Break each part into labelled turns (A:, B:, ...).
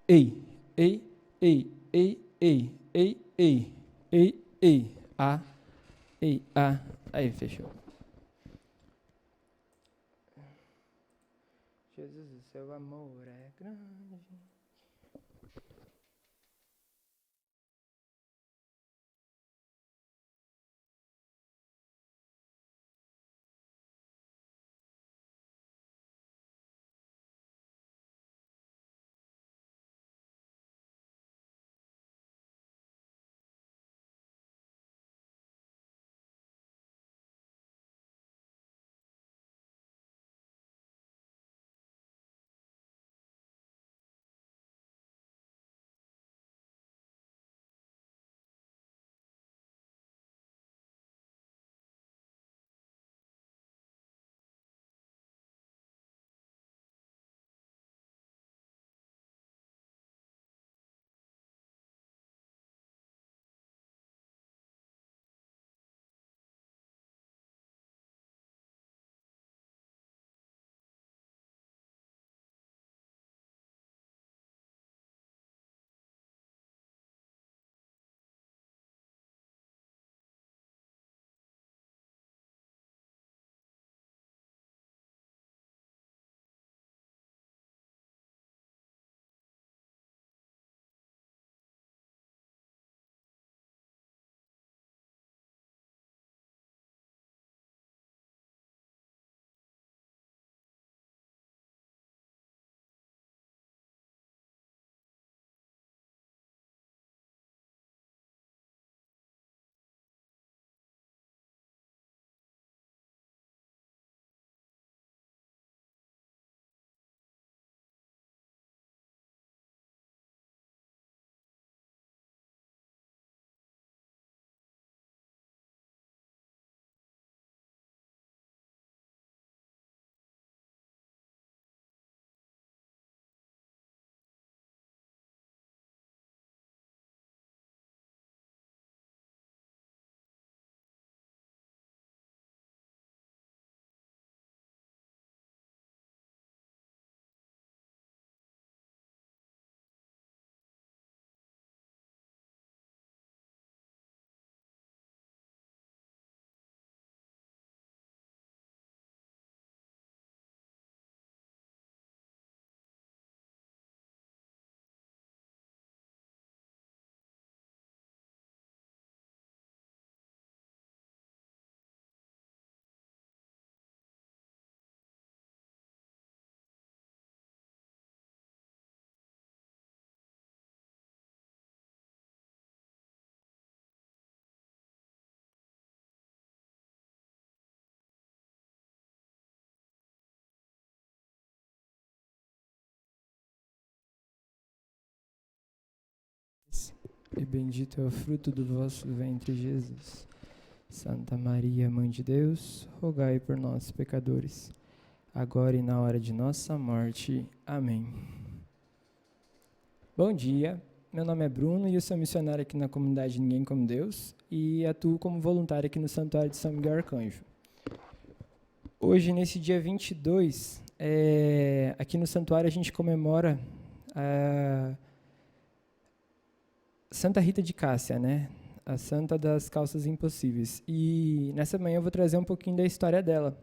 A: Ei, ei, ei, ei, ei, ei, ei, ei, ei, a, ei, a. Aí, fechou. Jesus, o seu amor é grande. E bendito é o fruto do vosso ventre, Jesus. Santa Maria, Mãe de Deus, rogai por nós, pecadores, agora e na hora de nossa morte. Amém. Bom dia, meu nome é Bruno e eu sou missionário aqui na comunidade Ninguém Como Deus e atuo como voluntário aqui no Santuário de São Miguel Arcanjo. Hoje, nesse dia 22, aqui no Santuário a gente comemora a Santa Rita de Cássia, né? A Santa das Calças Impossíveis. E nessa manhã eu vou trazer um pouquinho da história dela.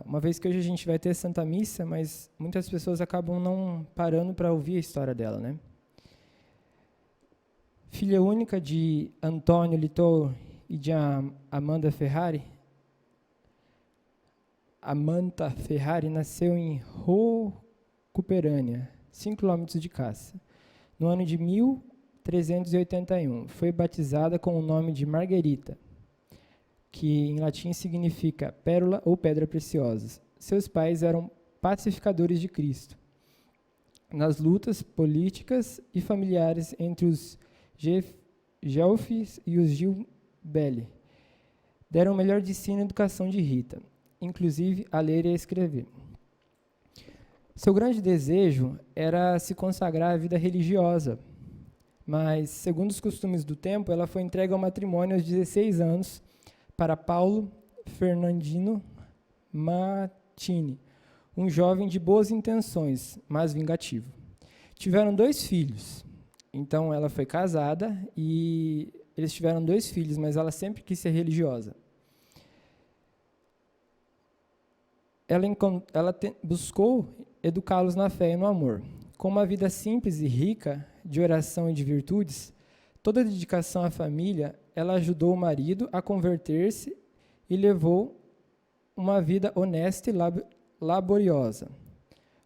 A: Uma vez que hoje a gente vai ter Santa Missa, mas muitas pessoas acabam não parando para ouvir a história dela, né? Filha única de Antônio Litou e de Amanda Ferrari, Amanta Ferrari nasceu em Rocuperânia, 5 km de Cássia, no ano de 1381. Foi batizada com o nome de Margarita, que em latim significa pérola ou pedra preciosa. Seus pais eram pacificadores de Cristo. Nas lutas políticas e familiares entre os Guelfes e os Gilbelli, deram o melhor de si na educação de Rita, inclusive a ler e a escrever. Seu grande desejo era se consagrar à vida religiosa, mas, segundo os costumes do tempo, ela foi entregue ao matrimônio aos 16 anos para Paulo Fernandino Martini, um jovem de boas intenções, mas vingativo. tiveram 2 filhos. Então, ela foi casada e eles tiveram 2 filhos, mas ela sempre quis ser religiosa. Ela buscou educá-los na fé e no amor. Com uma vida simples e rica de oração e de virtudes, toda a dedicação à família, ela ajudou o marido a converter-se e levou uma vida honesta e laboriosa.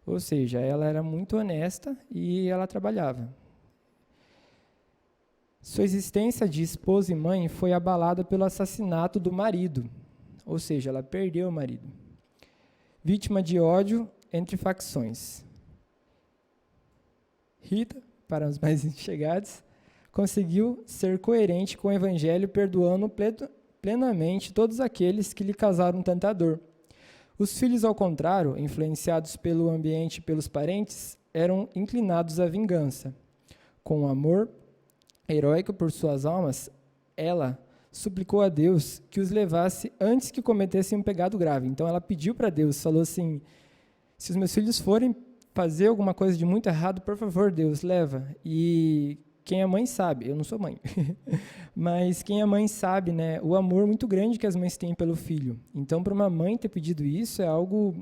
A: Ou seja, ela era muito honesta e ela trabalhava. Sua existência de esposa e mãe foi abalada pelo assassinato do marido. Ou seja, ela perdeu o marido. Vítima de ódio entre facções. Rita, para os mais chegados, conseguiu ser coerente com o evangelho, perdoando plenamente todos aqueles que lhe causaram tanta dor. Os filhos, ao contrário, influenciados pelo ambiente e pelos parentes, eram inclinados à vingança. Com amor heróico por suas almas, ela suplicou a Deus que os levasse antes que cometessem um pecado grave. Então ela pediu para Deus, falou assim: se os meus filhos forem fazer alguma coisa de muito errado, por favor, Deus, leva. E quem é mãe sabe, eu não sou mãe, mas quem é mãe sabe, né, o amor muito grande que as mães têm pelo filho. Então, para uma mãe ter pedido isso é algo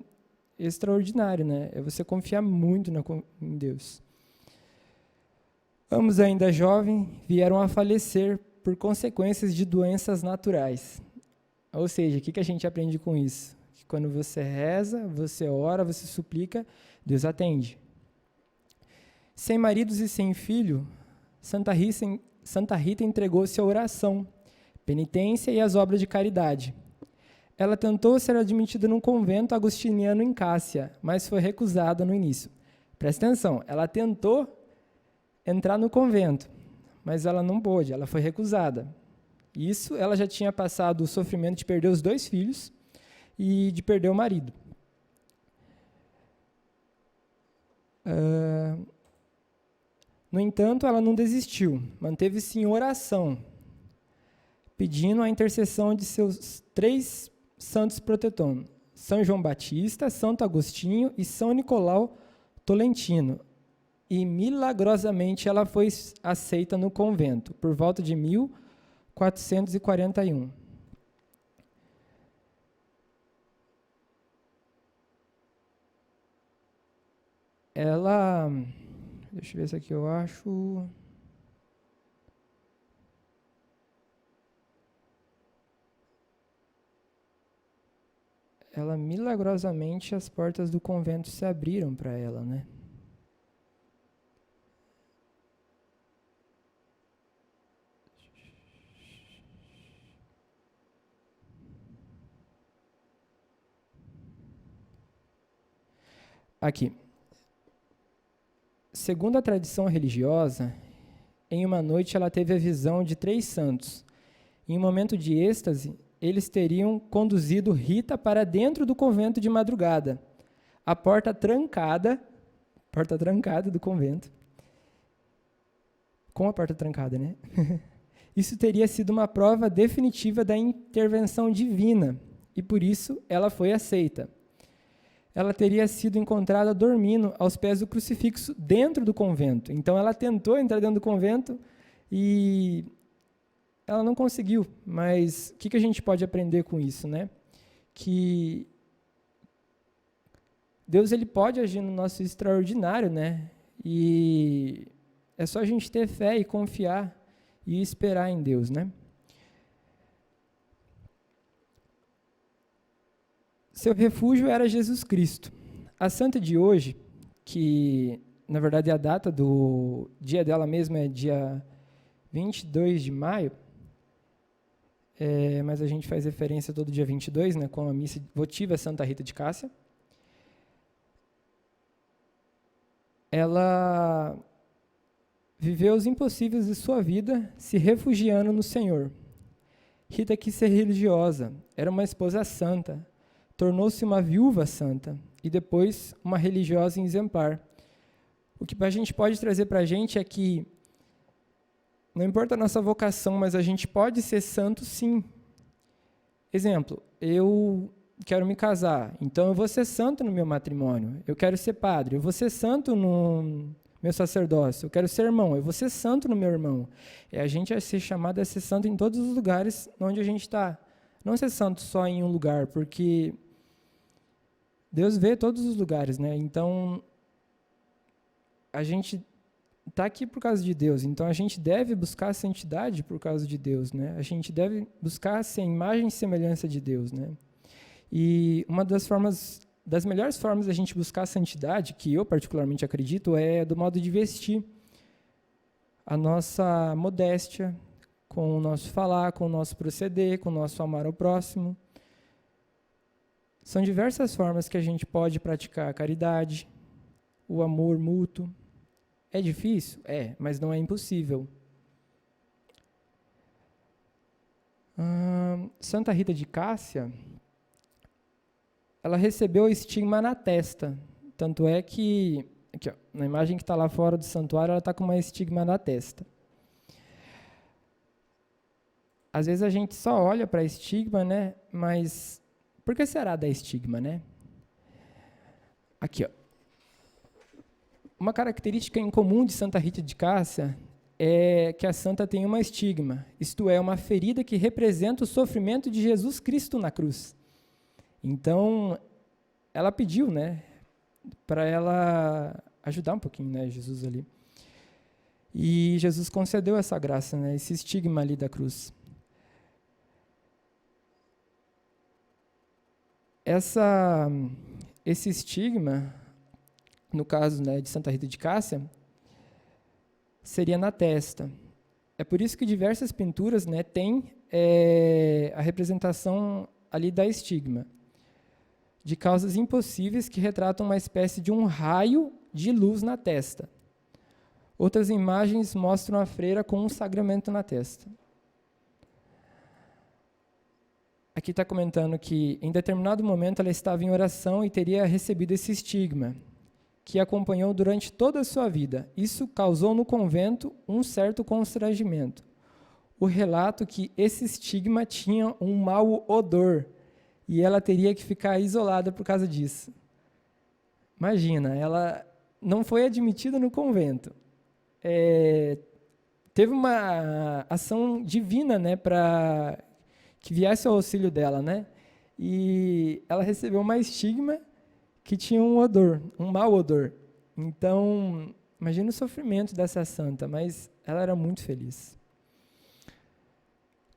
A: extraordinário, né? É você confiar muito em Deus. Ambos, ainda jovens, vieram a falecer por consequências de doenças naturais. Ou seja, o que a gente aprende com isso? Que quando você reza, você ora, você suplica, Deus atende. Sem maridos e sem filho, Santa Rita entregou-se à oração, penitência e às obras de caridade. Ela tentou ser admitida num convento agostiniano em Cássia, mas foi recusada no início. Presta atenção, ela tentou entrar no convento, mas ela não pôde, ela foi recusada. Isso, ela já tinha passado o sofrimento de perder os 2 filhos e de perder o marido. No entanto, ela não desistiu, manteve-se em oração, pedindo a intercessão de seus 3 santos protetores, São João Batista, Santo Agostinho e São Nicolau Tolentino. E, milagrosamente, ela foi aceita no convento, por volta de 1441. Ela... Deixa eu ver se aqui eu acho... Ela, milagrosamente, as portas do convento se abriram para ela, né? Aqui. Segundo a tradição religiosa, em uma noite ela teve a visão de 3 santos. Em um momento de êxtase, eles teriam conduzido Rita para dentro do convento de madrugada. A porta trancada do convento. Com a porta trancada, né? Isso teria sido uma prova definitiva da intervenção divina, e por isso ela foi aceita. Ela teria sido encontrada dormindo aos pés do crucifixo dentro do convento. Então ela tentou entrar dentro do convento e ela não conseguiu. Mas o que a gente pode aprender com isso, né? Que Deus, ele pode agir no nosso extraordinário, né? E é só a gente ter fé e confiar e esperar em Deus, né? Seu refúgio era Jesus Cristo. A santa de hoje, que na verdade a data do dia dela mesmo é dia 22 de maio, mas a gente faz referência todo dia 22, né, com a missa votiva Santa Rita de Cássia. Ela viveu os impossíveis de sua vida se refugiando no Senhor. Rita quis ser religiosa, era uma esposa santa, tornou-se uma viúva santa e depois uma religiosa exemplar. O que a gente pode trazer para a gente é que não importa a nossa vocação, mas a gente pode ser santo sim. Exemplo, eu quero me casar, então eu vou ser santo no meu matrimônio. Eu quero ser padre, eu vou ser santo no meu sacerdócio, eu quero ser irmão, eu vou ser santo no meu irmão. A gente vai ser chamado a ser santo em todos os lugares onde a gente está. Não ser santo só em um lugar, porque Deus vê todos os lugares, né? Então, a gente está aqui por causa de Deus, então a gente deve buscar a santidade por causa de Deus, né? A gente deve buscar ser a imagem e semelhança de Deus, né? E uma das melhores formas da gente buscar a santidade, que eu particularmente acredito, é do modo de vestir. A nossa modéstia, com o nosso falar, com o nosso proceder, com o nosso amar ao próximo. São diversas formas que a gente pode praticar a caridade, o amor mútuo. É difícil? É, mas não é impossível. Santa Rita de Cássia, ela recebeu o estigma na testa. Tanto é que, aqui, ó, na imagem que está lá fora do santuário, ela está com uma estigma na testa. Às vezes a gente só olha para estigma, né? Mas por que será da estigma, né? Aqui, ó. Uma característica em comum de Santa Rita de Cássia é que a santa tem uma estigma, isto é, uma ferida que representa o sofrimento de Jesus Cristo na cruz. Então, ela pediu, né, para ela ajudar um pouquinho, né, Jesus ali. E Jesus concedeu essa graça, né, esse estigma ali da cruz. Esse estigma, no caso, né, de Santa Rita de Cássia, seria na testa. É por isso que diversas pinturas, né, têm a representação ali da estigma, de causas impossíveis que retratam uma espécie de um raio de luz na testa. Outras imagens mostram a freira com um sagramento na testa. Aqui está comentando que, em determinado momento, ela estava em oração e teria recebido esse estigma, que acompanhou durante toda a sua vida. Isso causou no convento um certo constrangimento. O relato que esse estigma tinha um mau odor e ela teria que ficar isolada por causa disso. Imagina, ela não foi admitida no convento. Teve uma ação divina, né, para que viesse ao auxílio dela, né? E ela recebeu uma estigma que tinha um odor, um mau odor. Então, imagina o sofrimento dessa santa, mas ela era muito feliz.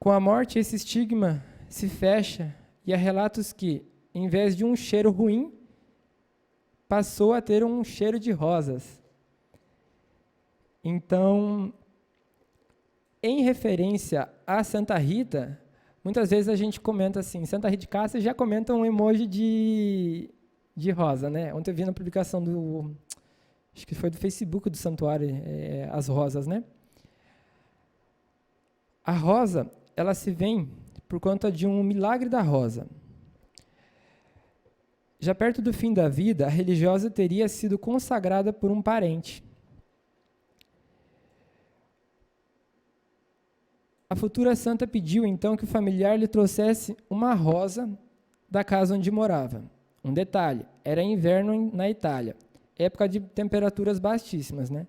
A: Com a morte, esse estigma se fecha e há relatos que, em vez de um cheiro ruim, passou a ter um cheiro de rosas. Então, em referência a Santa Rita, muitas vezes a gente comenta assim, Santa Rita de Cássia já comenta um emoji de rosa, né? Ontem eu vi na publicação acho que foi do Facebook do santuário, as rosas, né? A rosa, ela se vem por conta de um milagre da rosa. Já perto do fim da vida, a religiosa teria sido consagrada por um parente. A futura santa pediu, então, que o familiar lhe trouxesse uma rosa da casa onde morava. Um detalhe, era inverno na Itália, época de temperaturas baixíssimas, né?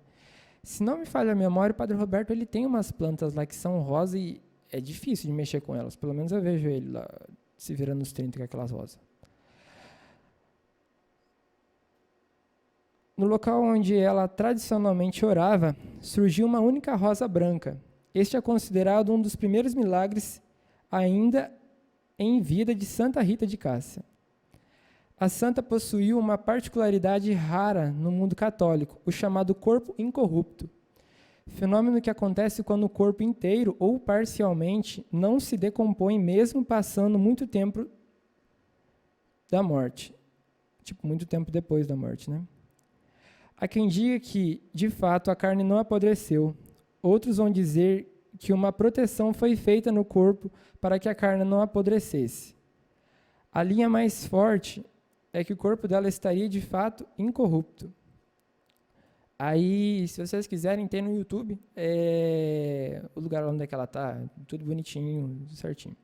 A: Se não me falha a memória, o Padre Roberto ele tem umas plantas lá que são rosa e é difícil de mexer com elas. Pelo menos eu vejo ele lá se virando nos 30 com aquelas rosas. No local onde ela tradicionalmente orava, surgiu uma única rosa branca. Este é considerado um dos primeiros milagres ainda em vida de Santa Rita de Cássia. A santa possuía uma particularidade rara no mundo católico, o chamado corpo incorrupto. Fenômeno que acontece quando o corpo inteiro ou parcialmente não se decompõe mesmo passando muito tempo da morte. Tipo, muito tempo depois da morte, né? Há quem diga que, de fato, a carne não apodreceu. Outros vão dizer que uma proteção foi feita no corpo para que a carne não apodrecesse. A linha mais forte é que o corpo dela estaria, de fato, incorrupto. Aí, se vocês quiserem, tem no YouTube o lugar onde é que ela está, tudo bonitinho, certinho.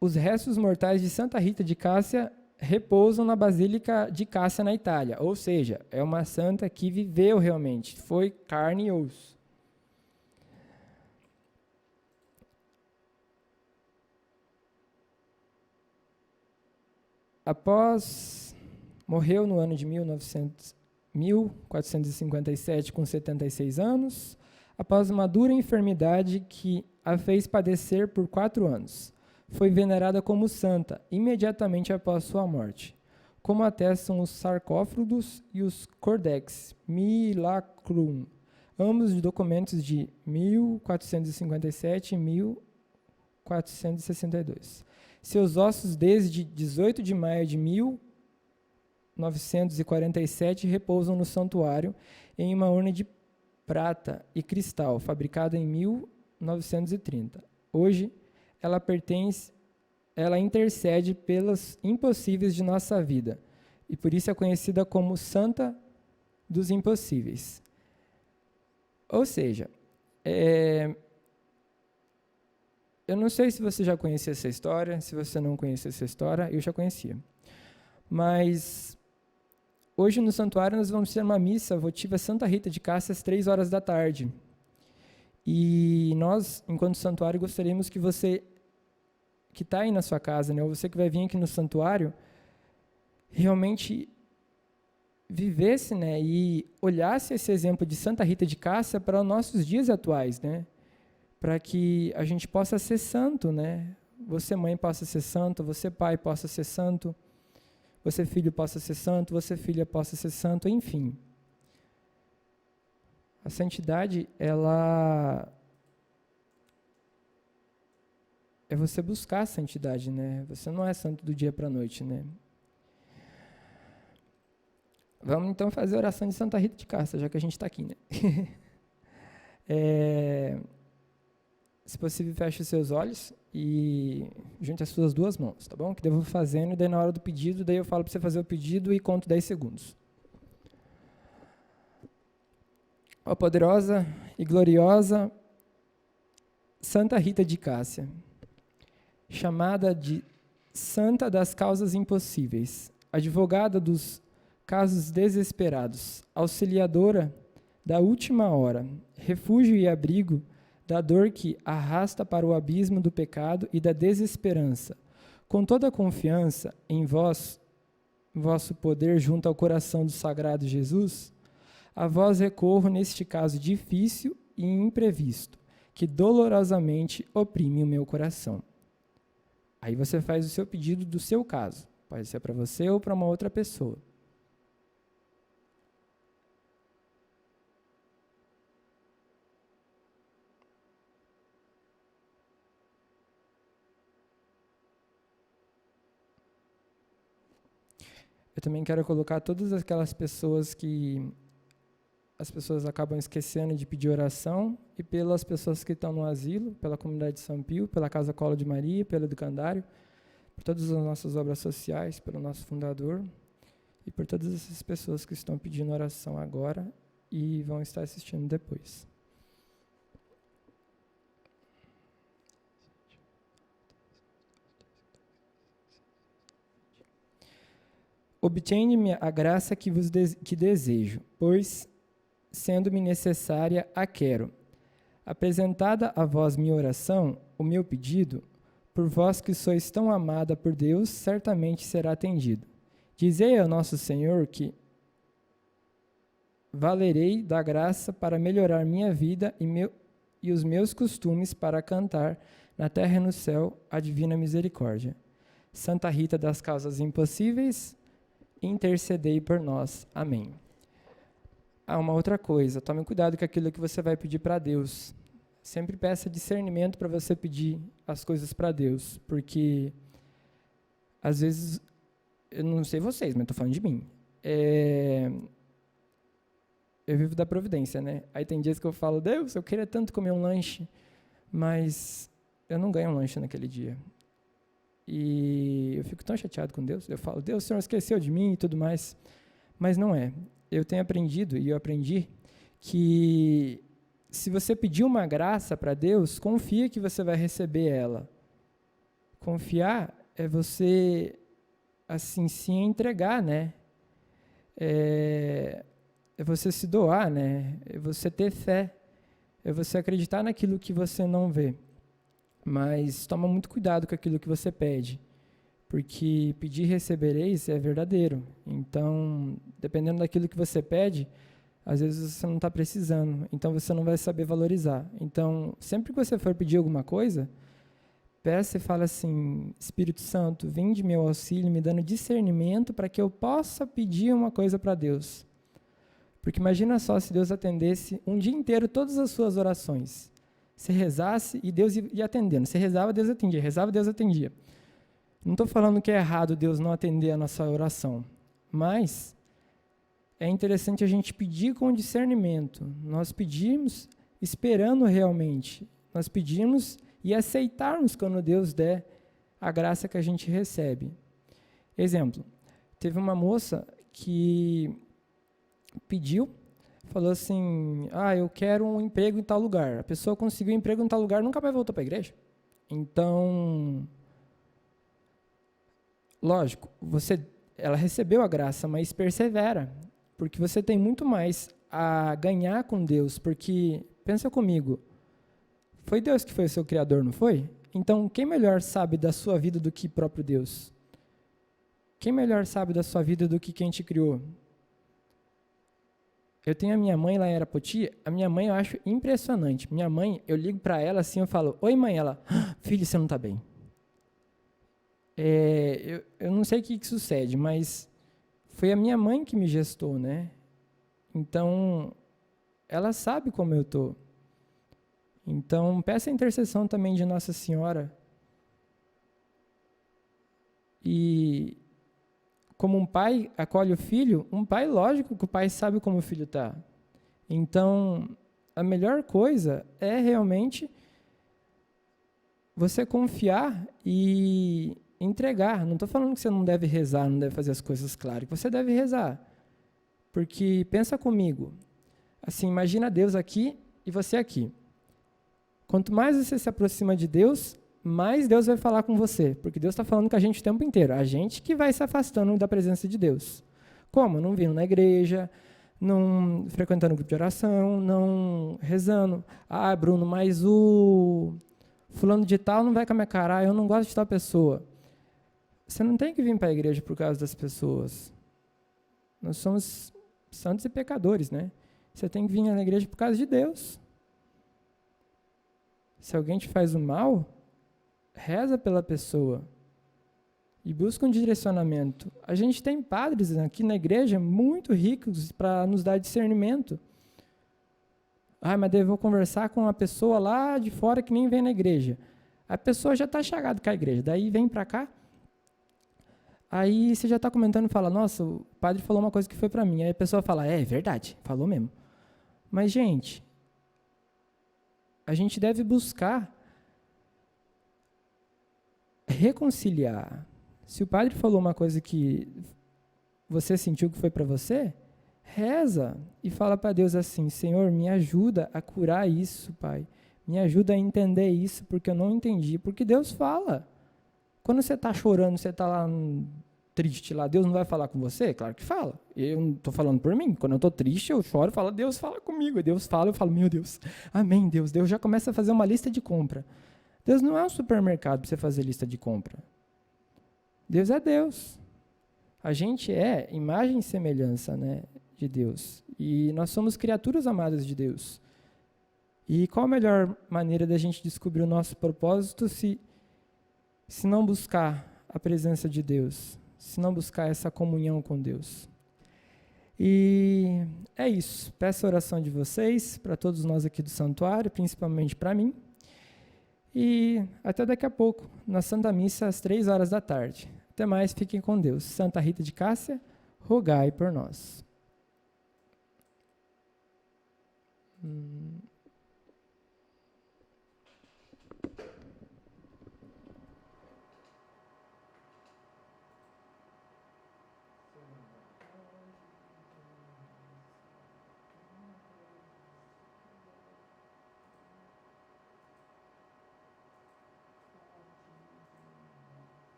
A: Os restos mortais de Santa Rita de Cássia repousam na Basílica de Cássia, na Itália. Ou seja, é uma santa que viveu realmente, foi carne e osso. Morreu no ano de 1457, com 76 anos, após uma dura enfermidade que a fez padecer por 4 anos. Foi venerada como santa imediatamente após sua morte, como atestam os sarcófagos e os Cordex Milacrum, ambos de documentos de 1457 e 1462. Seus ossos, desde 18 de maio de 1947, repousam no santuário em uma urna de prata e cristal, fabricada em 1930. Hoje, ela intercede pelos impossíveis de nossa vida, e por isso é conhecida como Santa dos Impossíveis. Ou seja, eu não sei se você já conhecia essa história, se você não conhecia essa história, eu já conhecia. Mas hoje no santuário nós vamos ter uma missa votiva Santa Rita de Cássia às 3 horas da tarde. E nós, enquanto santuário, gostaríamos que você, que está aí na sua casa, né, ou você que vai vir aqui no santuário, realmente vivesse, né, e olhasse esse exemplo de Santa Rita de Cássia para os nossos dias atuais, né, para que a gente possa ser santo, né, você mãe possa ser santo, você pai possa ser santo, você filho possa ser santo, você filha possa ser santo, enfim. A santidade, ela é você buscar a santidade, né? Você não é santo do dia para a noite, né? Vamos então fazer a oração de Santa Rita de Cássia, já que a gente está aqui, né? Se possível, feche os seus olhos e junte as suas 2 mãos, tá bom? Que eu vou fazendo, e daí na hora do pedido, daí eu falo para você fazer o pedido e conto 10 segundos. Ó poderosa e gloriosa Santa Rita de Cássia, chamada de Santa das Causas Impossíveis, advogada dos casos desesperados, auxiliadora da última hora, refúgio e abrigo da dor que arrasta para o abismo do pecado e da desesperança, com toda a confiança em vosso poder junto ao coração do sagrado Jesus, a vós recorro neste caso difícil e imprevisto, que dolorosamente oprime o meu coração. Aí você faz o seu pedido do seu caso. Pode ser para você ou para uma outra pessoa. Eu também quero colocar todas aquelas pessoas que as pessoas acabam esquecendo de pedir oração, e pelas pessoas que estão no asilo, pela comunidade de São Pio, pela Casa Colo de Maria, pelo Educandário, por todas as nossas obras sociais, pelo nosso fundador, e por todas essas pessoas que estão pedindo oração agora e vão estar assistindo depois. Obtende-me a graça que desejo, pois, sendo-me necessária, a quero. Apresentada a vós minha oração, o meu pedido, por vós que sois tão amada por Deus, certamente será atendido. Dizei ao nosso Senhor que valerei da graça para melhorar minha vida e os meus costumes para cantar na terra e no céu a divina misericórdia. Santa Rita das Causas Impossíveis, intercedei por nós. Amém. Uma outra coisa, tome cuidado com aquilo que você vai pedir para Deus. Sempre peça discernimento para você pedir as coisas para Deus, porque às vezes, eu não sei vocês, mas estou falando de mim. Eu vivo da providência, né? Aí tem dias que eu falo, Deus, eu queria tanto comer um lanche, mas eu não ganho um lanche naquele dia. E eu fico tão chateado com Deus. Eu falo, Deus, o Senhor esqueceu de mim e tudo mais. Mas não é. Eu tenho aprendido, e eu aprendi, que se você pedir uma graça para Deus, confia que você vai receber ela. Confiar é você assim, se entregar, né? É você se doar, né? É você ter fé, é você acreditar naquilo que você não vê. Mas toma muito cuidado com aquilo que você pede, porque pedir e recebereis é verdadeiro. Então, dependendo daquilo que você pede, às vezes você não está precisando, então você não vai saber valorizar. Então, sempre que você for pedir alguma coisa, peça e fala assim: Espírito Santo, vem de meu auxílio, me dando discernimento para que eu possa pedir uma coisa para Deus. Porque imagina só se Deus atendesse um dia inteiro todas as suas orações. Você rezasse e Deus ia atendendo. Você rezava, Deus atendia. Rezava, Deus atendia. Não estou falando que é errado Deus não atender a nossa oração, mas é interessante a gente pedir com discernimento. Nós pedimos esperando realmente. Nós pedimos e aceitarmos quando Deus der a graça que a gente recebe. Exemplo, teve uma moça que pediu, falou assim: eu quero um emprego em tal lugar. A pessoa conseguiu um emprego em tal lugar, nunca mais voltou para a igreja. Então, lógico, ela recebeu a graça, mas persevera, porque você tem muito mais a ganhar com Deus, porque, pensa comigo, foi Deus que foi o seu criador, não foi? Então, quem melhor sabe da sua vida do que próprio Deus? Quem melhor sabe da sua vida do que quem te criou? Eu tenho a minha mãe lá em Arapoti, a minha mãe eu acho impressionante. Minha mãe, eu ligo para ela assim, eu falo: oi mãe, ela: filho, você não está bem. Eu não sei o que sucede, mas foi a minha mãe que me gestou, né? Então, ela sabe como eu estou. Então, peça a intercessão também de Nossa Senhora. E como um pai acolhe o filho, um pai, lógico que o pai sabe como o filho está. Então, a melhor coisa é realmente você confiar e entregar. Não estou falando que você não deve rezar, não deve fazer as coisas claras. Você deve rezar. Porque, pensa comigo, assim, imagina Deus aqui e você aqui. Quanto mais você se aproxima de Deus, mais Deus vai falar com você, porque Deus está falando com a gente o tempo inteiro. A gente que vai se afastando da presença de Deus. Como? Não vindo na igreja, não frequentando grupo de oração, não rezando. Bruno, mas o fulano de tal não vai com a minha cara, eu não gosto de tal pessoa. Você não tem que vir para a igreja por causa das pessoas. Nós somos santos e pecadores, né? Você tem que vir na igreja por causa de Deus. Se alguém te faz o mal, reza pela pessoa e busca um direcionamento. A gente tem padres aqui na igreja muito ricos para nos dar discernimento. Mas eu vou conversar com uma pessoa lá de fora que nem vem na igreja. A pessoa já está chegada com a igreja, daí vem para cá. Aí você já está comentando e fala: nossa, o padre falou uma coisa que foi para mim. Aí a pessoa fala: é verdade, falou mesmo. Mas, gente, a gente deve buscar reconciliar. Se o padre falou uma coisa que você sentiu que foi para você, reza e fala para Deus assim: Senhor, me ajuda a curar isso, Pai. Me ajuda a entender isso, porque eu não entendi. Porque Deus fala. Quando você está chorando, você está lá triste lá, Deus não vai falar com você? Claro que fala. Eu não estou falando por mim. Quando eu estou triste, eu choro e falo: Deus fala comigo. E Deus fala, eu falo: meu Deus, amém, Deus. Deus já começa a fazer uma lista de compra. Deus não é um supermercado para você fazer lista de compra. Deus é Deus. A gente é imagem e semelhança, né, de Deus. E nós somos criaturas amadas de Deus. E qual a melhor maneira da gente descobrir o nosso propósito se não buscar a presença de Deus, se não buscar essa comunhão com Deus? E é isso. Peço a oração de vocês, para todos nós aqui do santuário, principalmente para mim. E até daqui a pouco, na Santa Missa, às 15h. Até mais, fiquem com Deus. Santa Rita de Cássia, rogai por nós.